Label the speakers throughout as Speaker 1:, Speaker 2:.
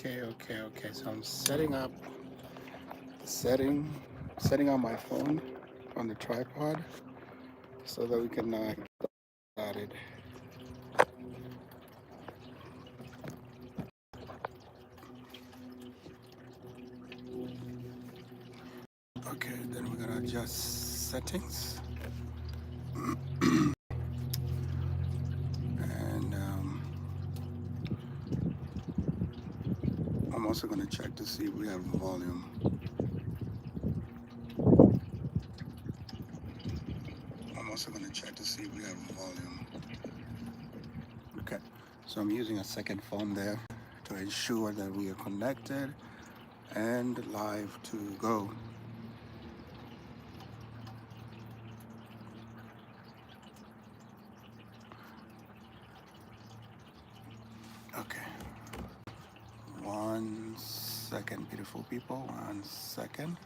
Speaker 1: Okay. So I'm setting up my phone on the tripod so that we can get started. Okay, then we're gonna adjust settings, and I'm also gonna check to see if we have volume. I'm also gonna check to see if we have volume. Okay, so I'm using a second phone there to ensure that we are connected and live to go. Okay, 1 second, beautiful people. 1 second.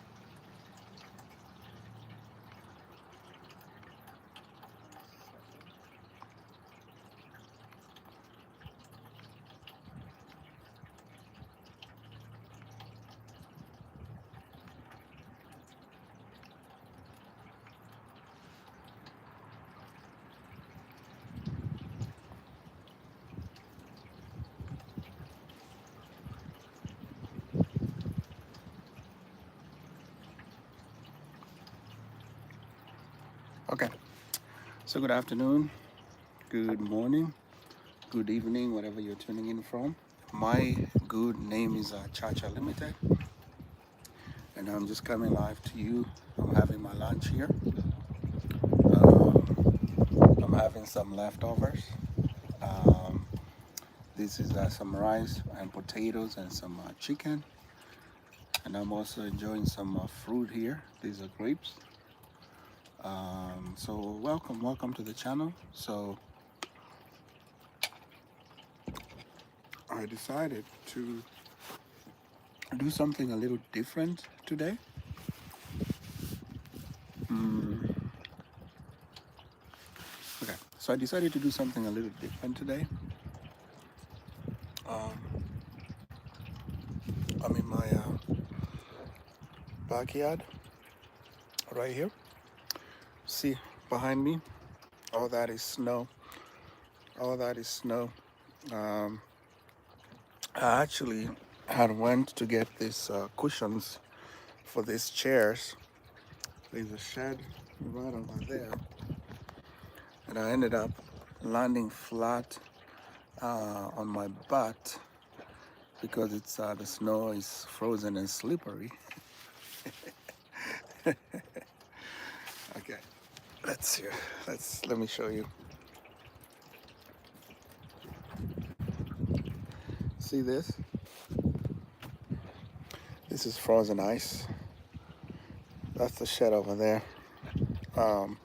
Speaker 1: Okay, so good afternoon, good morning, good evening, whatever you're tuning in from. My good name is Chacha Limited, and I'm just coming live to you. I'm having my lunch here. I'm having some leftovers. Um, this is some rice and potatoes and some chicken, and I'm also enjoying some fruit here. These are grapes. So welcome to the channel. So I decided to do something a little different today. Mm, okay, so I decided to do something a little different today. Um, I'm in my backyard right here. See behind me, all that is snow. All that is snow. Um, I actually had went to get these cushions for these chairs. There's a shed right over there, and I ended up landing flat on my butt because it's the snow is frozen and slippery. Okay, let's see. Let me show you. See this? This is frozen ice. That's the shed over there. Um,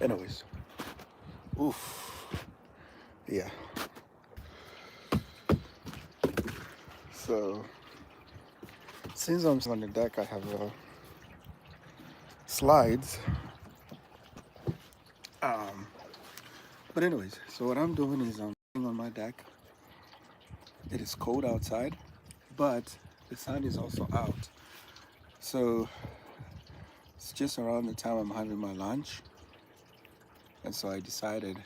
Speaker 1: anyways, oof, yeah. So since I'm on the deck, I have slides. Um, but anyways, so what I'm doing is I'm sitting on my deck. It is cold outside, but the sun is also out. So it's just around the time I'm having my lunch. And so I decided,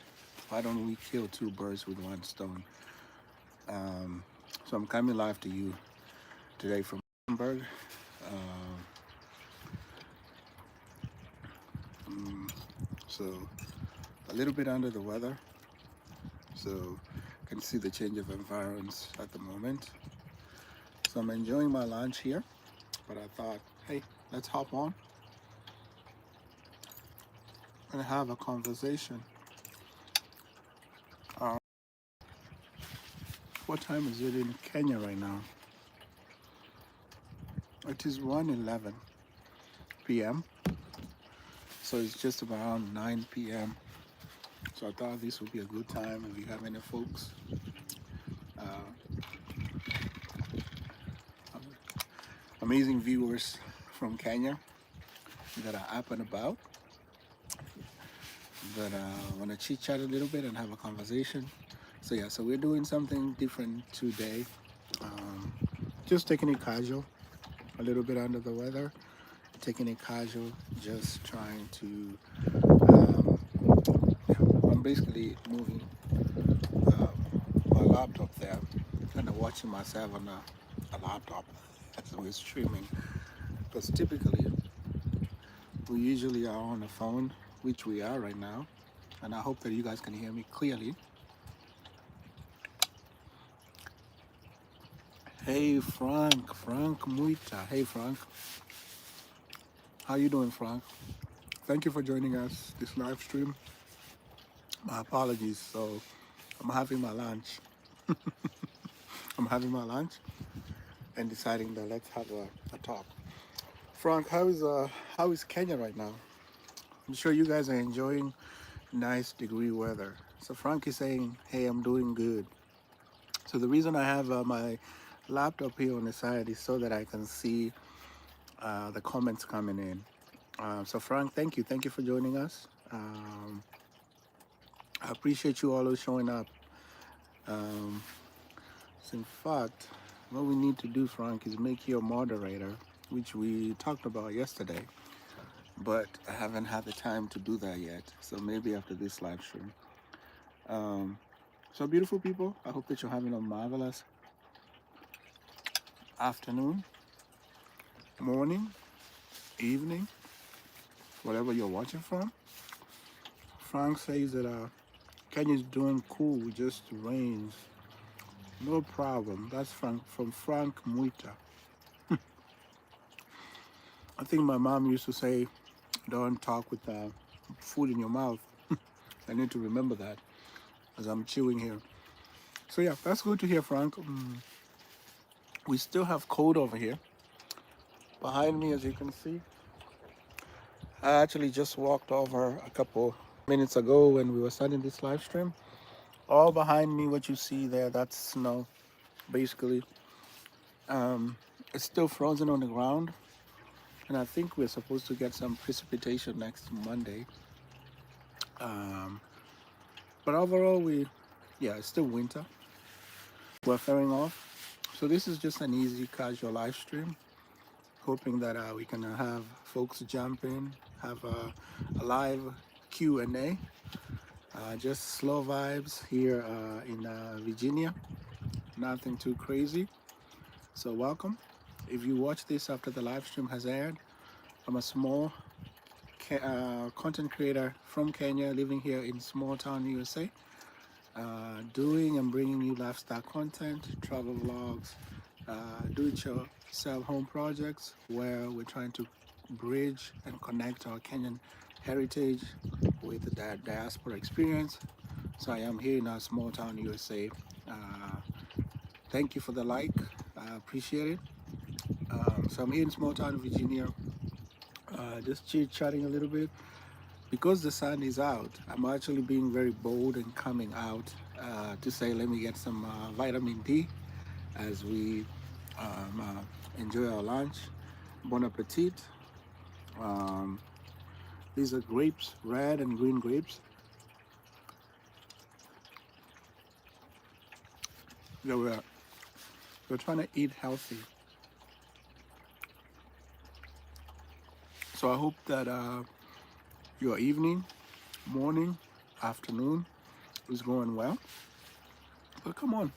Speaker 1: why don't we kill two birds with one stone? Um, so I'm coming live to you today from Hamburg. So a little bit under the weather. So you can see the change of environs at the moment. So I'm enjoying my lunch here, but I thought, hey, let's hop on and have a conversation. Uh, what time is it in Kenya right now? It is 1:11 p.m. So it's just around 9 p.m. So I thought this would be a good time if you have any folks, uh, amazing viewers from Kenya that are up and about, that want to chit chat a little bit and have a conversation. So yeah, so we're doing something different today. Um, just taking it casual, a little bit under the weather, taking it casual, just trying to. Yeah, I'm basically moving my laptop there, kind of watching myself on a laptop as we're streaming. Because typically we usually are on the phone, which we are right now, and I hope that you guys can hear me clearly. Hey Frank Muita. Hey Frank, how you doing, Frank? Thank you for joining us this live stream. My apologies. So I'm having my lunch. I'm having my lunch and deciding that let's have a talk. Frank, how is Kenya right now? I'm sure you guys are enjoying nice degree weather. So Frank is saying, "Hey, I'm doing good." So the reason I have my laptop here on the side is so that I can see the comments coming in. So Frank, thank you for joining us. I appreciate you always showing up. Um, so in fact, what we need to do, Frank, is make you a moderator, which we talked about yesterday, but I haven't had the time to do that yet. So maybe after this live stream. Um, so beautiful people, I hope that you're having a marvelous afternoon, morning, evening, whatever you're watching from. Frank says that Kenya's doing cool, just rains. No problem. That's Frank from Frank Muita. I think my mom used to say, don't talk with food in your mouth. I need to remember that as I'm chewing here. So yeah, that's good to hear, Frank. We still have cold over here. Behind me, as you can see, I actually just walked over a couple minutes ago when we were starting this live stream. All behind me, what you see there, that's snow. Basically, um, it's still frozen on the ground, and I think we're supposed to get some precipitation next Monday. Um, but overall, yeah, it's still winter. We're fairing off. So this is just an easy, casual live stream. Hoping that we can have folks jump in, have a live Q&A. Just slow vibes here in Virginia. Nothing too crazy. So welcome. If you watch this after the live stream has aired, I'm a small content creator from Kenya living here in small town USA, doing and bringing you lifestyle content, travel vlogs, do-it-yourself home projects where we're trying to bridge and connect our Kenyan heritage with the diaspora experience. So I am here in our small town USA. Uh, Thank you for the like. I appreciate it. So I'm here in small town Virginia, just chit-chatting a little bit. Because the sun is out, I'm actually being very bold and coming out to say, let me get some vitamin D as we enjoy our lunch. Bon appetit. Um, these are grapes, red and green grapes. Yeah, we're trying to eat healthy. So I hope that your evening, morning, afternoon is going well. But come on,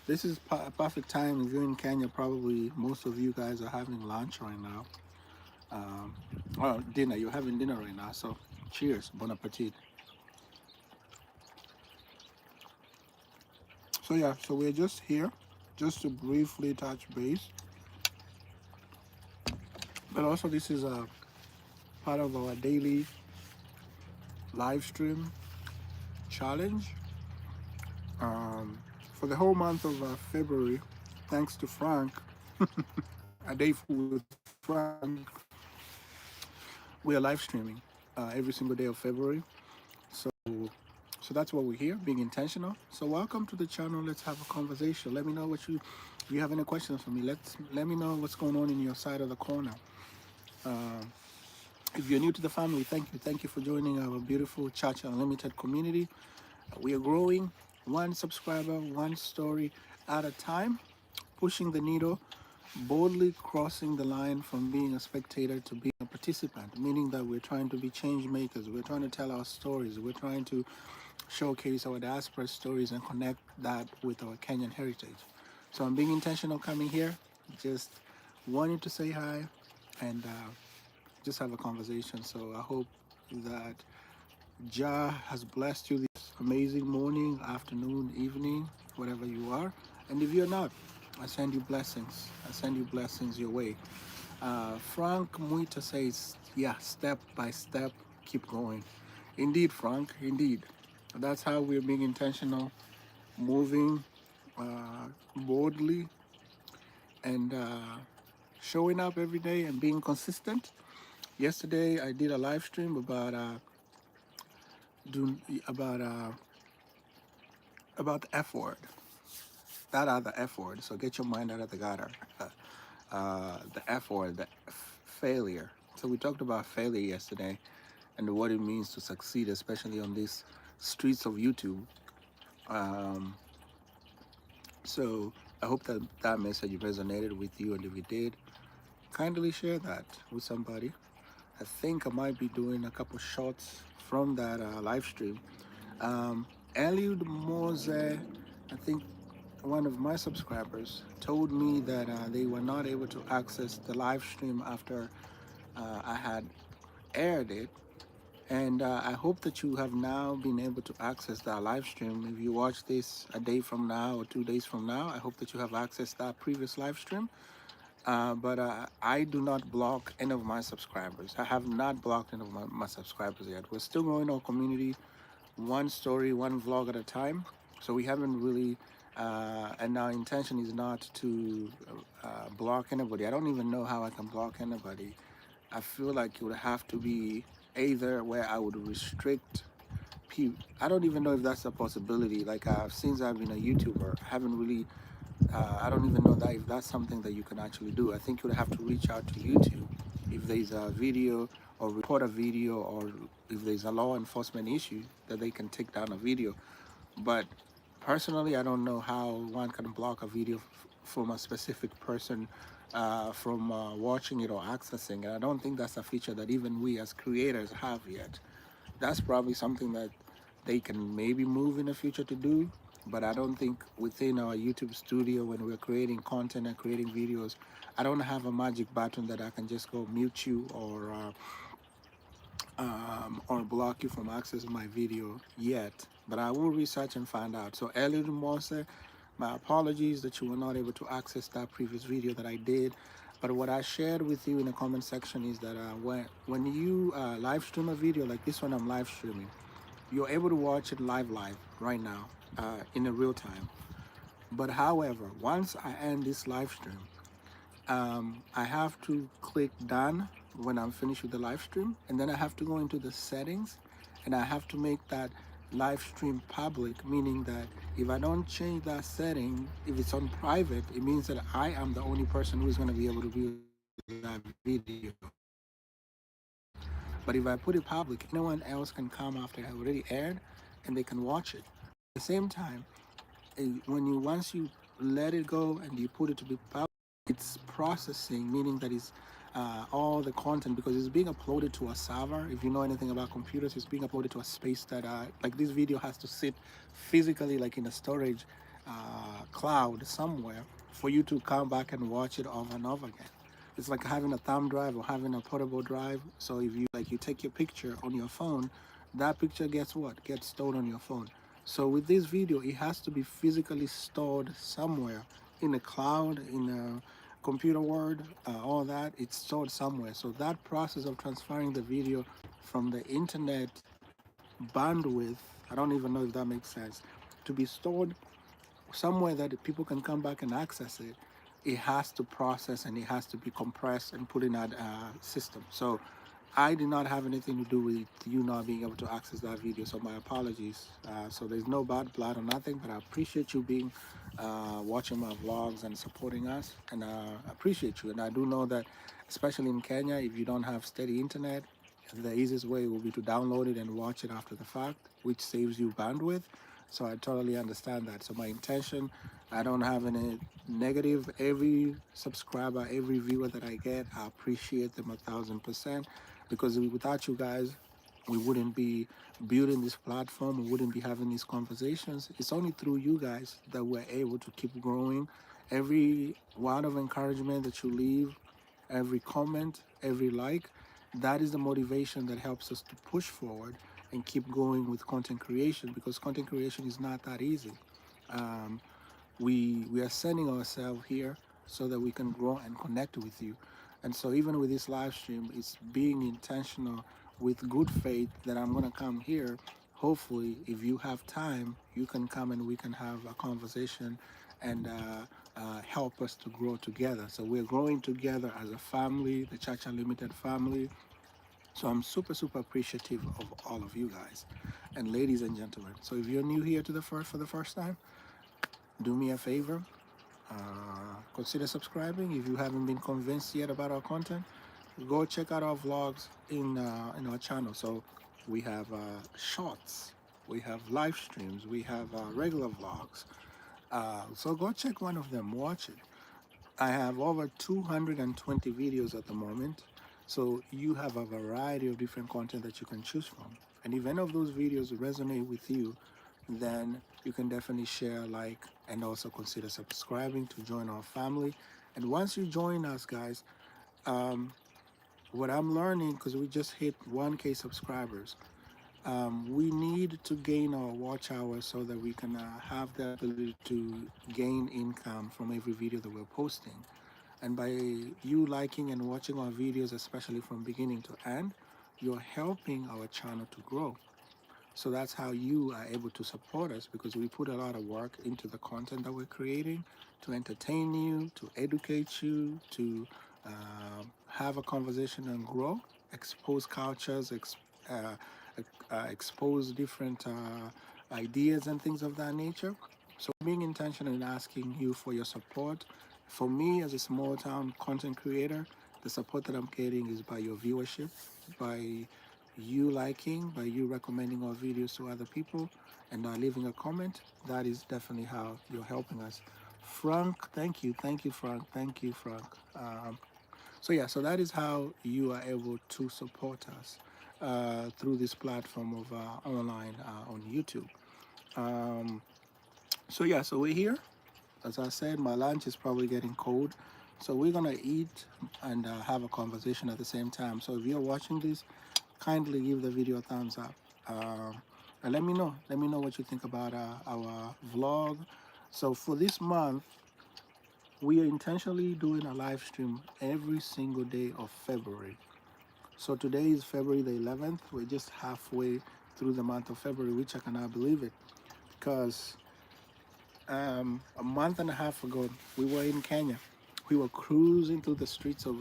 Speaker 1: this is a perfect time. If you're in Kenya, probably most of you guys are having lunch right now. Or dinner. You're having dinner right now. So cheers, bon appetit. So yeah, so we're just here just to briefly touch base. But also this is a part of our daily live stream challenge. For the whole month of February, thanks to Frank, a day with Frank, we are live streaming every single day of February. So, so that's what we're here, being intentional. So welcome to the channel. Let's have a conversation. Let me know if you have any questions for me. Let me know what's going on in your side of the corner. If you're new to the family, thank you for joining our beautiful Chacha Unlimited community. We are growing. one subscriber, one story at a time, pushing the needle, boldly crossing the line from being a spectator to being a participant, meaning that we're trying to be change makers, we're trying to tell our stories, we're trying to showcase our diaspora stories and connect that with our Kenyan heritage. So I'm being intentional coming here, just wanted to say hi and just have a conversation. So I hope that Jah has blessed you this amazing morning, afternoon, evening, whatever you are. And if you're not, I send you blessings. I send you blessings your way. Frank Muita says, yeah, step by step, keep going. Indeed, Frank, indeed. That's how we're being intentional, moving boldly, and showing up every day and being consistent. Yesterday, I did a live stream about doing about the F word, that other F word. So get your mind out of the gutter. The F word, the failure. So we talked about failure yesterday and what it means to succeed, especially on these streets of YouTube. Um, so I hope that that message resonated with you, and if it did, kindly share that with somebody. I think I might be doing a couple shots from that live stream. Um, Eliud Mose, I think one of my subscribers, told me that they were not able to access the live stream after I had aired it. And I hope that you have now been able to access that live stream. If you watch this a day from now or 2 days from now, I hope that you have accessed that previous live stream. But I do not block any of my subscribers. I have not blocked any of my subscribers yet. We're still growing our community one story, one vlog at a time. So we haven't really, and our intention is not to block anybody. I don't even know how I can block anybody. I feel like it would have to be either where I would restrict people. I don't even know if that's a possibility. Like since I've been a YouTuber, I haven't really I don't even know that if that's something that you can actually do. I think you would have to reach out to YouTube if there's a video or report a video, or if there's a law enforcement issue that they can take down a video. But personally, I don't know how one can block a video from a specific person from watching it or accessing it. I don't think that's a feature that even we as creators have yet. That's probably something that they can maybe move in the future to do, but I don't think within our YouTube studio when we're creating content and creating videos, I don't have a magic button that I can just go mute you or block you from accessing my video yet. But I will research and find out. So Eliud Mose, my apologies that you were not able to access that previous video that I did. But what I shared with you in the comment section is that when you live stream a video like this one I'm live streaming, you're able to watch it live right now in the real time. But however, once I end this live stream, I have to click done when I'm finished with the live stream, and then I have to go into the settings and I have to make that live stream public, meaning that if I don't change that setting, if it's on private, it means that I am the only person who is going to be able to view that video. But if I put it public, anyone else can come after it already aired and they can watch it. But at the same time, once you let it go and you put it to be public, it's processing, meaning that it's all the content, because it's being uploaded to a server. If you know anything about computers, it's being uploaded to a space that like this video has to sit physically like in a storage cloud somewhere for you to come back and watch it over and over again. It's like having a thumb drive or having a portable drive. So if you take your picture on your phone, that picture gets what? Gets stored on your phone. So with this video, it has to be physically stored somewhere in the cloud, in a computer world, all that. It's stored somewhere. So that process of transferring the video from the internet bandwidth, I don't even know if that makes sense, to be stored somewhere that people can come back and access it, it has to process and it has to be compressed and put in that system. So I did not have anything to do with you not being able to access that video, so my apologies. So there's no bad blood or nothing, but I appreciate you being watching my vlogs and supporting us, and I appreciate you. And I do know that, especially in Kenya, if you don't have steady internet, the easiest way will be to download it and watch it after the fact, which saves you bandwidth. So I totally understand that. So my intention, I don't have any negative. Every subscriber, every viewer that I get, I appreciate them 1,000%, because without you guys, we wouldn't be building this platform. We wouldn't be having these conversations. It's only through you guys that we're able to keep growing. Every word of encouragement that you leave, every comment, every like, that is the motivation that helps us to push forward and keep going with content creation, because content creation is not that easy. Um, we are sending ourselves here so that we can grow and connect with you. And so even with this live stream, it's being intentional with good faith that I'm going to come here. Hopefully, if you have time, you can come and we can have a conversation and help us to grow together. So we're growing together as a family, the Chacha Limited family. So I'm super, super appreciative of all of you guys. And ladies and gentlemen, so if you're new here to the first for the first time, do me a favor, consider subscribing. If you haven't been convinced yet about our content, go check out our vlogs in our channel. So we have shorts, we have live streams, we have regular vlogs. So go check one of them, watch it. I have over 220 videos at the moment. So you have a variety of different content that you can choose from. And if any of those videos resonate with you, then you can definitely share, like, and also consider subscribing to join our family. And once you join us, guys, um, what I'm learning, because we just hit 1K subscribers, we need to gain our watch hours so that we can have the ability to gain income from every video that we're posting. And by you liking and watching our videos, especially from beginning to end, you're helping our channel to grow. So that's how you are able to support us, because we put a lot of work into the content that we're creating to entertain you, to educate you, to have a conversation and grow, expose cultures, uh, expose different ideas and things of that nature. So being intentional in asking you for your support. For me, as a small town content creator, the support that I'm getting is by your viewership, by you liking, by you recommending our videos to other people, and leaving a comment. That is definitely how you're helping us. Frank, thank you, Frank, thank you, Frank. So yeah, so that is how you are able to support us through this platform of online on YouTube. Um, so yeah, so we're here. As I said, my lunch is probably getting cold. So we're gonna eat and have a conversation at the same time. So if you're watching this, kindly give the video a thumbs up. And let me know what you think about our vlog. So for this month, we are intentionally doing a live stream every single day of February. So today is February the 11th. We're just halfway through the month of February, which I cannot believe it, because a month and a half ago, we were in Kenya. We were cruising through the streets of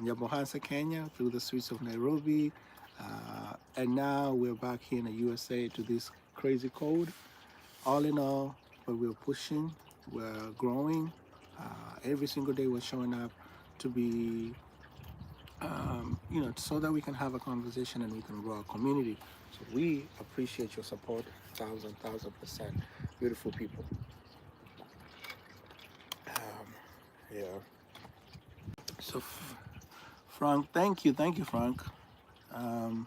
Speaker 1: Nyabohansa, Kenya, through the streets of Nairobi, and now we're back here in the USA to this crazy cold. All in all, but we're pushing, we're growing. Every single day we're showing up to be, so that we can have a conversation and we can grow our community. So we appreciate your support, thousand percent. Beautiful people. Um, yeah. So, Frank, thank you, Frank. Um,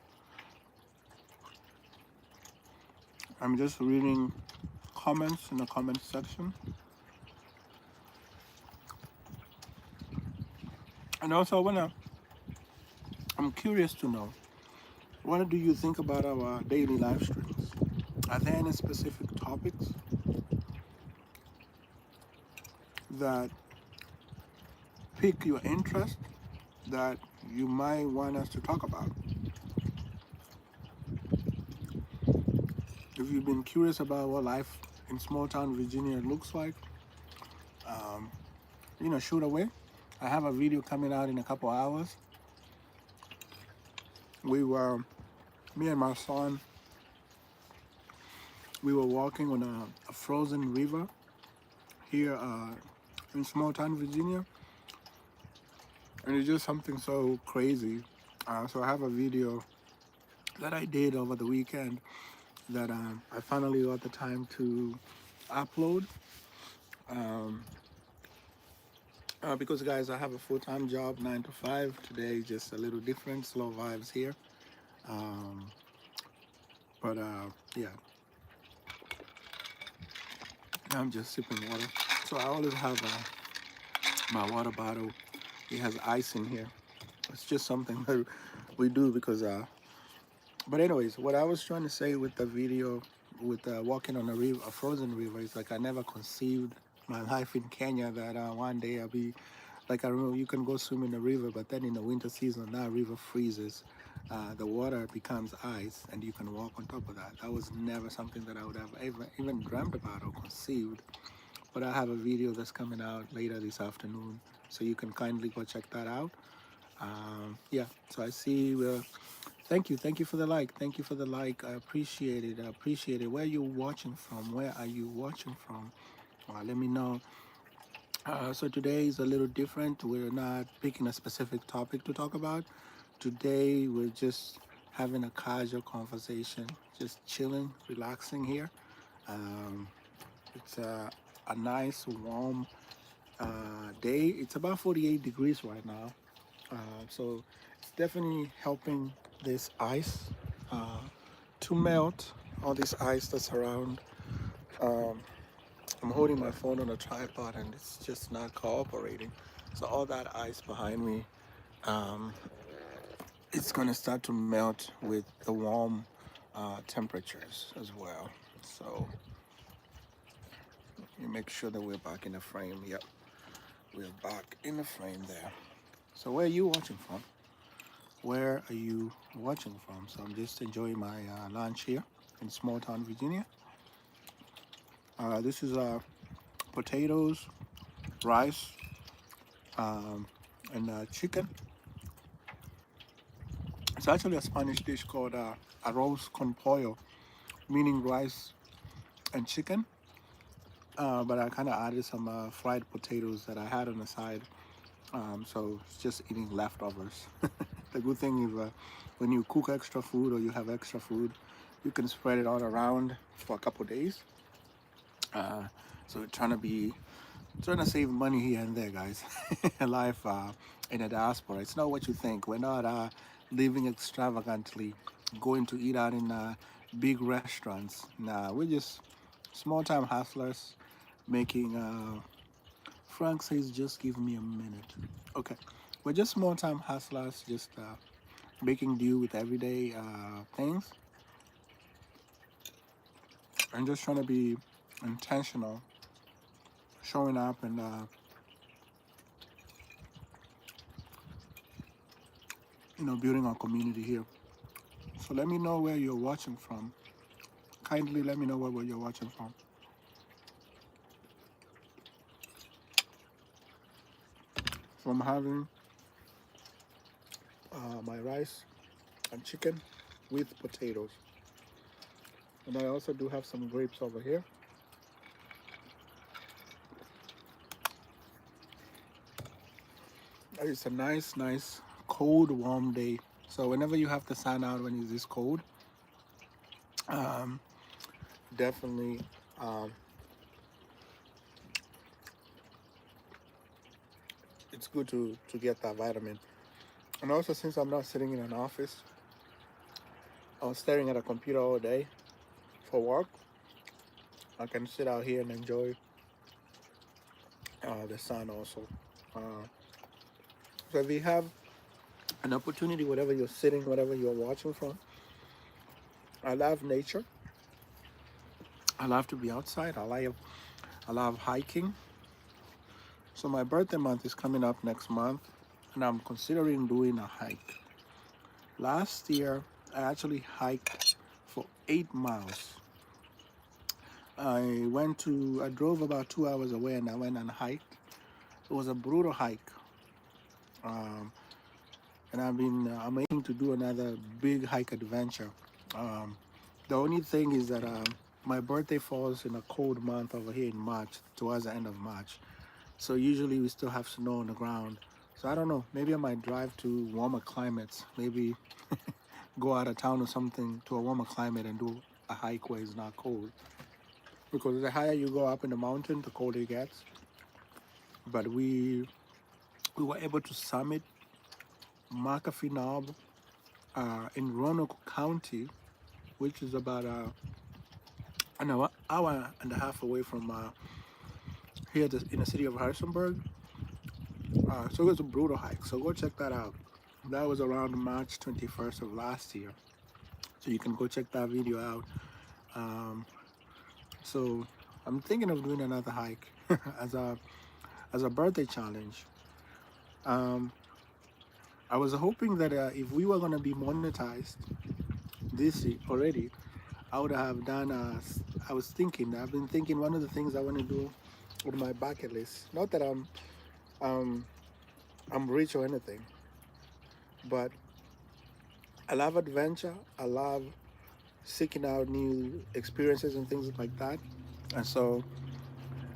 Speaker 1: I'm just reading comments in the comment section, and also I'm curious to know, what do you think about our daily live streams? Are there any specific topics that pique your interest that you might want us to talk about? If you've been curious about what life in small town Virginia looks like, um, shoot away. I have a video coming out in a couple hours. Me and my son, we were walking on a frozen river here in small town Virginia, and it's just something so crazy. So I have a video that I did over the weekend, that I finally got the time to upload. Um, because guys, I have a full-time job, 9 to 5. Today is just a little different, slow vibes here. Um, but yeah, I'm just sipping water. So I always have my water bottle. It has ice in here. It's just something that we do because but anyways, what I was trying to say with the video with walking on a river, a frozen river, is like I never conceived my life in Kenya that one day I'll be like, I remember you can go swim in the river, but then in the winter season that river freezes, the water becomes ice, and you can walk on top of that. That was never something that I would have ever even dreamt about or conceived. But I have a video that's coming out later this afternoon, so you can kindly go check that out. Yeah, so I see. Thank you for the like. Thank you for the like. I appreciate it. I appreciate it. Where are you watching from? Where are you watching from? Let me know. So today is a little different. We're not picking a specific topic to talk about. Today we're just having a casual conversation, just chilling, relaxing here. Um, it's a nice warm day. It's about 48 degrees right now. So it's definitely helping this ice uh, to melt, all this ice that's around. Um, I'm holding my phone on a tripod and it's just not cooperating. So all that ice behind me, um, it's gonna start to melt with the warm temperatures as well. So you make sure that we're back in the frame. Yep, we're back in the frame there. So where are you watching from? Where are you watching from? So I'm just enjoying my lunch here in small town, Virginia. This is potatoes, rice, um, and chicken. It's actually a Spanish dish called arroz con pollo, meaning rice and chicken. But I kind of added some fried potatoes that I had on the side. So it's just eating leftovers. The good thing is when you cook extra food or you have extra food, you can spread it all around for a couple days. Uh, so we're trying to save money here and there, guys. Life in a diaspora, it's not what you think. We're not living extravagantly, going to eat out in big restaurants. Nah, we're just small-time hustlers making. Frank says, "Just give me a minute." Okay, we're just small-time hustlers, just making do with everyday things, and just trying to be intentional, showing up and building our community here. So let me know where you're watching from. Kindly let me know where you're watching from. So I'm having my rice and chicken with potatoes. And I also do have some grapes over here. It's a nice, cold, warm day. So whenever you have to sign out when it's this cold, um, definitely um, it's good to get that vitamin. And also, since I'm not sitting in an office, I was staring at a computer all day for work, I can sit out here and enjoy the sun also. Uh, so if you have an opportunity, whatever you're sitting, whatever you're watching from, I love nature. I love to be outside. I love hiking. So my birthday month is coming up next month, and I'm considering doing a hike. Last year, I actually hiked for 8 miles. I drove about 2 hours away, and I went and hiked. It was a brutal hike. Um, and I'm aiming to do another big hike adventure. Um, the only thing is that my birthday falls in a cold month over here in March, towards the end of March. So usually we still have snow on the ground. So I don't know. Maybe I might drive to warmer climates. Maybe go out of town or something to a warmer climate and do a hike where it's not cold. Because the higher you go up in the mountain, the colder it gets. But we were able to summit McAfee Knob in Roanoke County, which is about an hour and a half away from here in the city of Harrisonburg. So it was a brutal hike. So go check that out. That was around March 21st of last year. So you can go check that video out. Um, so I'm thinking of doing another hike as a birthday challenge. Um, I was hoping that if we were going to be monetized this year already, I would have done. I was thinking. I've been thinking one of the things I want to do with my bucket list. Not that um, I'm rich or anything, but I love adventure. I love seeking out new experiences and things like that. And so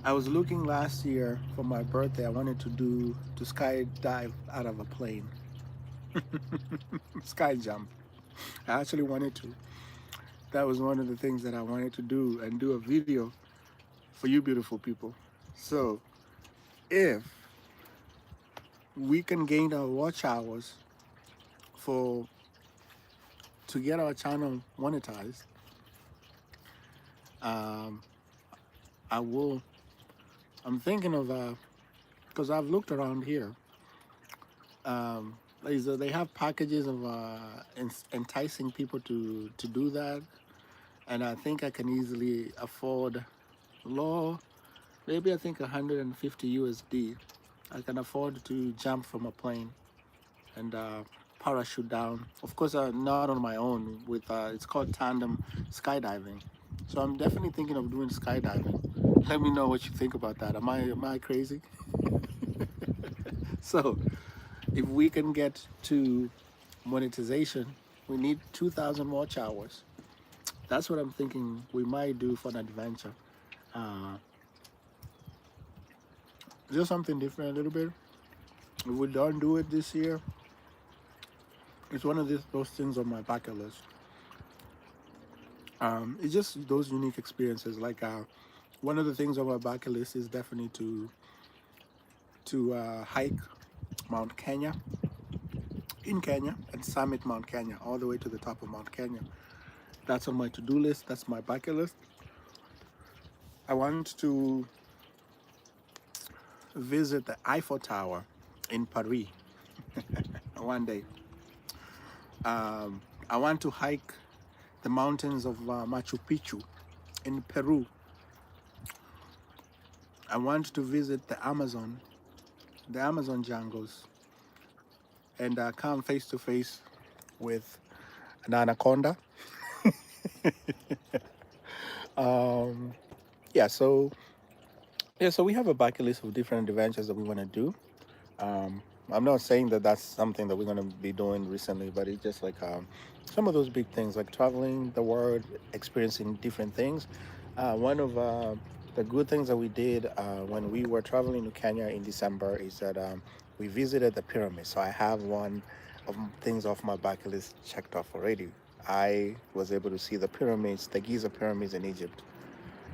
Speaker 1: I was looking last year for my birthday. I wanted to skydive out of a plane, sky jump. I actually wanted to. That was one of the things that I wanted to do and do a video for you beautiful people. So if we can gain our watch hours for to get our channel monetized, um, I will. I'm thinking of because I've looked around here. They have packages of enticing people to do that, and I think I can easily afford low, maybe I think 150 USD. I can afford to jump from a plane and parachute down. Of course, not on my own. With it's called tandem skydiving. So I'm definitely thinking of doing skydiving. Let me know what you think about that. Am I crazy? So if we can get to monetization, we need 2,000 watch hours. That's what I'm thinking we might do for an adventure. Uh, just something different a little bit. If we don't do it this year, it's one of those things on my bucket list. It's just those unique experiences. Like one of the things on my bucket list is definitely to hike Mount Kenya in Kenya and summit Mount Kenya all the way to the top of Mount Kenya. That's on my to-do list. That's my bucket list. I want to visit the Eiffel Tower in Paris one day. I want to hike the mountains of Machu Picchu in Peru. I want to visit the Amazon jungles, and come face to face with an anaconda. um, yeah, so so we have a bucket list of different adventures that we want to do. Um, I'm not saying that that's something that we're going to be doing recently, but it's just like some of those big things, like traveling the world, experiencing different things. One of the good things that we did when we were traveling to Kenya in December is that we visited the pyramids. So I have one of things off my bucket list checked off already. I was able to see the pyramids, the Giza pyramids in Egypt.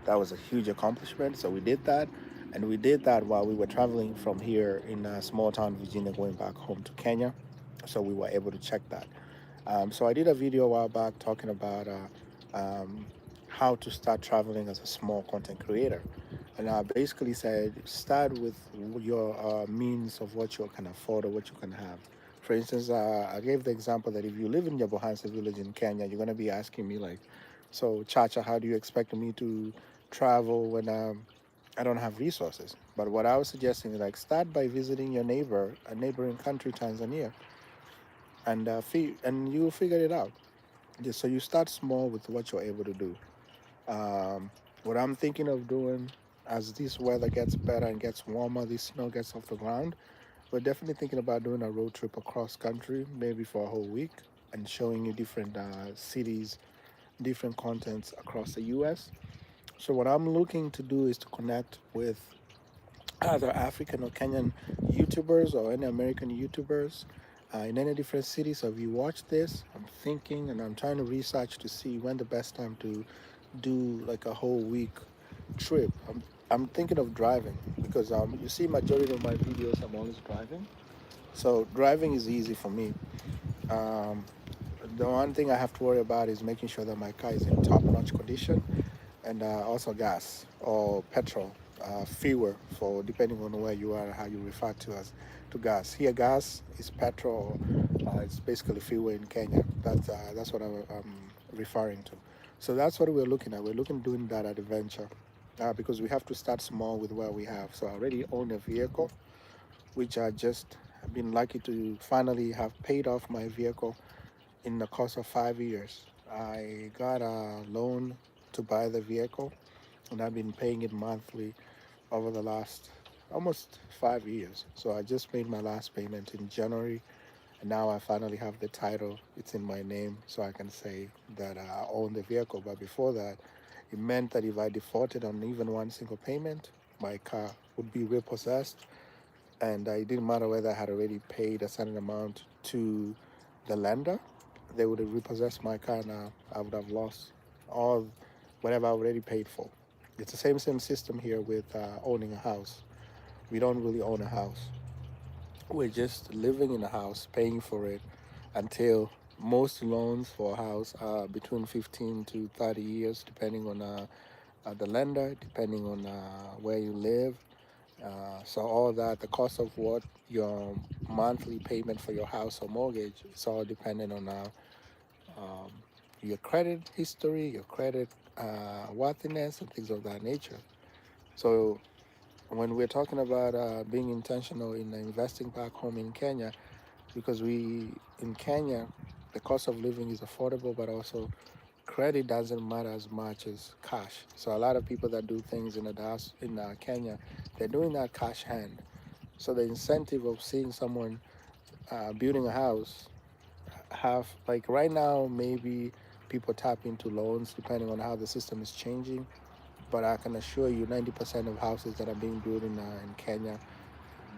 Speaker 1: That was a huge accomplishment. So we did that. And we did that while we were traveling from here in small town Virginia, going back home to Kenya. So we were able to check that. So I did a video a while back talking about how to start traveling as a small content creator. And I basically said start with your means of what you can afford or what you can have. For instance, I gave the example that if you live in Yabohansa village in Kenya, you're going to be asking me like, so Chacha, how do you expect me to travel when I don't have resources? But what I was suggesting is like start by visiting your a neighboring country, Tanzania, and and you will figure it out. So you start small with what you're able to do. What I'm thinking of doing as this weather gets better and gets warmer, this snow gets off the ground, we're definitely thinking about doing a road trip across country, maybe for a whole week, and showing you different cities, different contents across the U.S. So what I'm looking to do is to connect with other African or Kenyan YouTubers or any American YouTubers in any different cities. So if you watch this, I'm thinking and I'm trying to research to see when the best time to do like a whole week trip. I'm thinking of driving because you see majority of my videos I'm always driving. So driving is easy for me. Um, the one thing I have to worry about is making sure that my car is in top-notch condition, and also gas or petrol, fuel for depending on where you are, how you refer to as to gas. Here, gas is petrol. It's basically fuel in Kenya. That's what I'm referring to. So that's what we're looking at. We're looking doing that at the venture, because we have to start small with what we have. So I already own a vehicle, which I just have been lucky to finally have paid off my vehicle in the course of 5 years. I got a loan to buy the vehicle, and I've been paying it monthly over the last almost 5 years. So I just made my last payment in January, and now I finally have the title. It's in my name, so I can say that I own the vehicle. But before that, it meant that if I defaulted on even one single payment, my car would be repossessed, and it didn't matter whether I had already paid a certain amount to the lender. They would have repossessed my car. Now I would have lost all whatever I already paid for. It's the same system here with owning a house. We don't really own a house. We're just living in a house, paying for it until most loans for a house are between 15 to 30 years, depending on the lender, depending on where you live. So all that, the cost of what your monthly payment for your house or mortgage, it's all dependent on um, your credit history, your credit worthiness, and things of that nature. So when we're talking about being intentional in investing back home in Kenya, because in Kenya, the cost of living is affordable, but also credit doesn't matter as much as cash. So a lot of people that do things in Kenya, they're doing that cash hand. So the incentive of seeing someone building a house have like right now, maybe people tap into loans depending on how the system is changing. But I can assure you, 90% of houses that are being built in Kenya,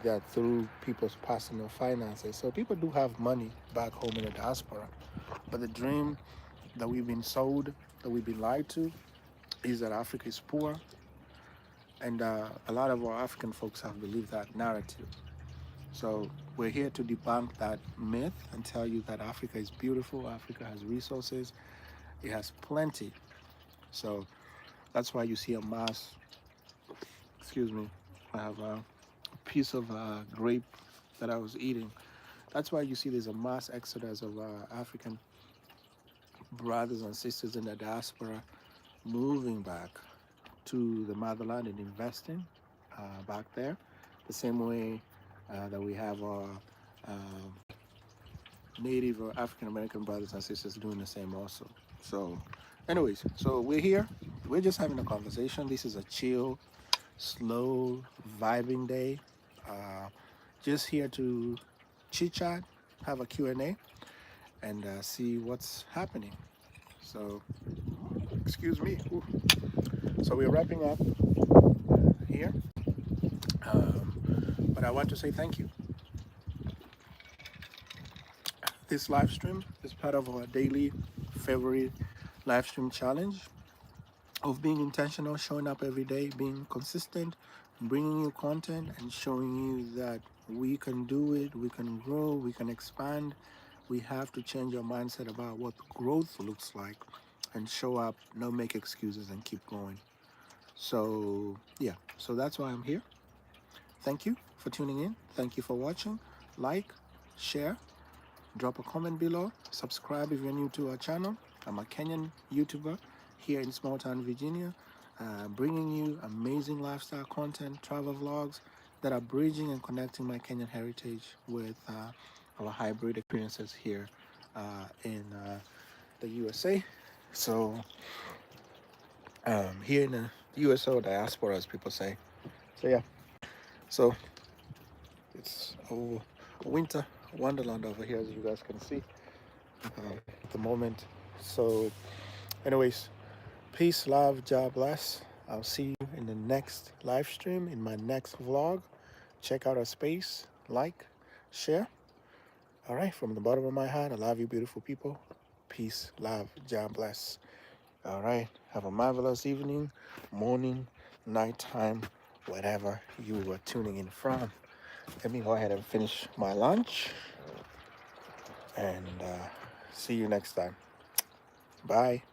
Speaker 1: they're through people's personal finances. So people do have money back home in the diaspora. But the dream that we've been sold, that we've been lied to, is that Africa is poor. And a lot of our African folks have believed that narrative. So we're here to debunk that myth and tell you that Africa is beautiful. Africa has resources. It has plenty. So that's why you see a mass, excuse me, I have a piece of grape that I was eating. That's why you see there's a mass exodus of African brothers and sisters in the diaspora moving back to the motherland and investing back there, the same way that we have our Native or African American brothers and sisters doing the same also. So, anyways, so we're here. We're just having a conversation. This is a chill, slow, vibing day. Uh, just here to chit chat, have a Q&A, and see what's happening. So, excuse me. Ooh. So we're wrapping up here. But I want to say thank you. This live stream is part of our daily February live stream challenge of being intentional, showing up every day, being consistent, bringing you content and showing you that we can do it, we can grow, we can expand. We have to change our mindset about what growth looks like and show up, not make excuses and keep going. So, yeah, so that's why I'm here. Thank you for tuning in. Thank you for watching. Like, share, drop a comment below, subscribe if you're new to our channel. I'm a Kenyan YouTuber here in small town Virginia, bringing you amazing lifestyle content, travel vlogs that are bridging and connecting my Kenyan heritage with our hybrid experiences here in the USA. So here in the USO diaspora, as people say. So yeah, so it's a winter wonderland over here, as you guys can see at the moment. So anyways, peace, love, God bless. I'll see you in the next live stream, in my next vlog. Check out our space, like, share, All right, from the bottom of my heart, I love you, beautiful people. Peace, love, John bless. All right, have a marvelous evening, morning, nighttime, whatever you are tuning in from. Let me go ahead and finish my lunch and see you next time. Bye.